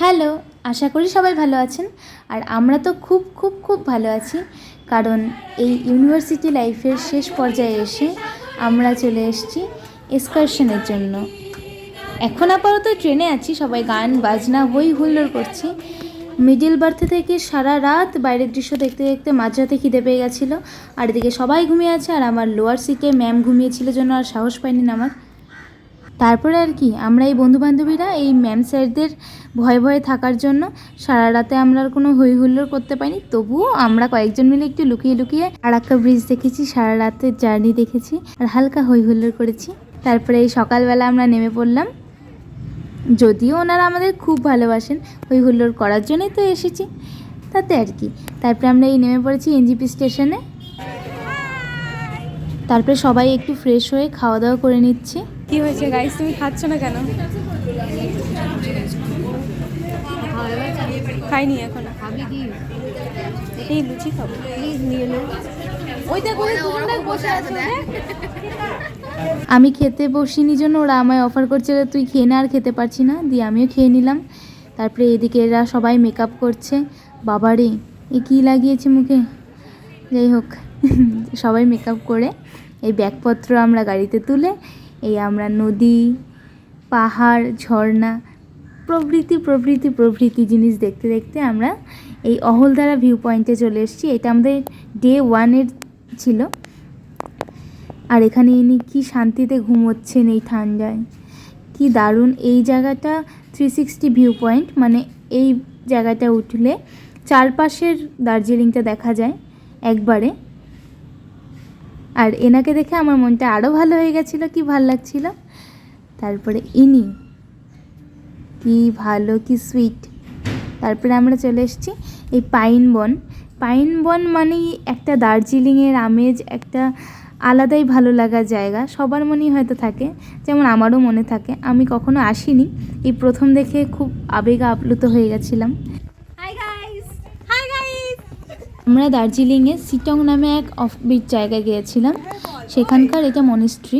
Hello, আশা করি সবাই ভালো আছেন। আর আমরা তো খুব খুব খুব ভালো আছি, কারণ এই ইউনিভার্সিটি লাইফের শেষ পর্যায়ে এসে আমরা চলে এসেছি এক্সকারশনের জন্য। এখন আপাতত ট্রেনে আছি, সবাই গান বাজনা হই হুল্লোড় করছি। মিডিল বার্থে থেকে সারা রাত বাইরের দৃশ্য দেখতে দেখতে মাঝরাতে খিদে পেয়ে গেছিলো, আর এদিকে সবাই ঘুমিয়ে আছে, আর আমার লোয়ার সিটে ম্যাম ঘুমিয়েছিল জন্য আর সাহস পাইনি নামার। তারপরে আর কি আমরা এই বন্ধুবান্ধবীরা এই ম্যাম স্যারদের ভয়ে ভয়ে থাকার জন্য সারা রাতে আমরা আর কোনো হই হুল্লোড় করতে পারিনি। তবুও আমরা কয়েকজন মিলে একটু লুকিয়ে লুকিয়ে আরাক্কা ব্রিজ দেখেছি, সারা রাতের জার্নি দেখেছি, আর হালকা হই হুল্লোড় করেছি। তারপরে এই সকালবেলা আমরা নেমে পড়লাম। যদিও ওনারা আমাদের খুব ভালোবাসেন, হই হুল্লোড় করার জন্যই তো এসেছি, তাতে আর কি। তারপরে আমরা এই নেমে পড়েছি এনজিপি স্টেশনে। তারপরে সবাই একটু ফ্রেশ হয়ে খাওয়া দাওয়া করে নিচ্ছে। কি হয়েছে গাইস, তুমি খাচ্ছ না কেন? খাইনি এখন। এই লুচি খাবো, প্লিজ নিয়ে নাও। ওই দেখো বসে আছে। আমি খেতে বসিনি জন্য ওরা আমায় অফার করছিল তুই খেয়ে না, আর খেতে পারছি না, দিয়ে আমিও খেয়ে নিলাম। তারপরে এদিকে এরা সবাই মেকআপ করছে। বাবারে, এ কী লাগিয়েছে মুখে! যাই হোক, সবাই মেকআপ করে এই ব্যাগপত্র আমরা গাড়িতে তুলে এই আমরা নদী, পাহাড়, ঝর্ণা প্রভৃতি প্রভৃতি প্রভৃতি জিনিস দেখতে দেখতে আমরা এই অহলদারা ভিউ পয়েন্টে চলে এসেছি। এটা আমাদের ডে 1 ছিল। আর এখানে ইনি কী শান্তিতে ঘুমোচ্ছেন এই ঠান্ডায়, কি দারুণ! এই জায়গাটা 360 ভিউ পয়েন্ট, মানে এই জায়গাটা উঠলে চারপাশের দার্জিলিংটা দেখা যায় একবারে। আর এনাকে দেখে আমার মনটা আরও ভালো হয়ে গেছিলো, কি ভাল লাগছিল। তারপরে ইনি কি ভালো, কি সুইট। তারপরে আমরা চলে এসেছি এই পাইন বন। পাইন বন মানেই একটা দার্জিলিংয়ের আমেজ, একটা আলাদাই ভালো লাগার জায়গা। সবার মনেই হয়তো থাকে, যেমন আমারও মনে থাকে। আমি কখনো আসিনি, এই প্রথম দেখে খুব আবেগে আপ্লুত হয়ে গেছিলাম। আমরা দার্জিলিংয়ে সিটং নামে এক অফবিট জায়গায় গিয়েছিলাম, সেখানকার এটা মনিস্ট্রি।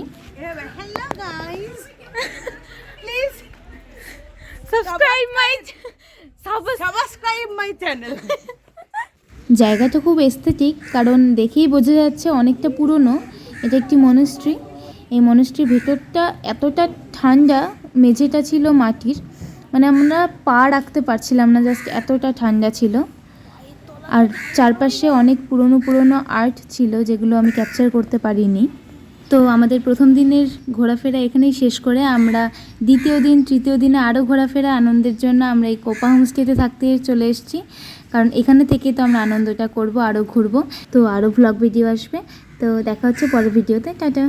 জায়গাটা খুব এস্থেটিক, কারণ দেখেই বোঝা যাচ্ছে অনেকটা পুরনো। এটা একটি মনিস্ট্রি। এই মনিস্ট্রির ভেতরটা এতটা ঠান্ডা, মেঝেটা ছিল মাটির, মানে আমরা পা রাখতে পারছিলাম না, জাস্ট এতটা ঠান্ডা ছিল। আর চারপাশে অনেক পুরনো পুরনো আর্ট ছিল, যেগুলো আমি ক্যাপচার করতে পারিনি। তো আমাদের প্রথম দিনের ঘোরাফেরা এখানেই শেষ করে আমরা দ্বিতীয় দিন, তৃতীয় দিনে আরও ঘোরাফেরা আনন্দের জন্য আমরা এই কোপা হোমস্টেতে থাকতে চলে এসেছি, কারণ এখানে থেকে তো আমরা আনন্দটা করব, আরও ঘুরবো। তো আরও ভ্লগ ভিডিও আসবে, তো দেখা হচ্ছে পরের ভিডিওতে। টাটা।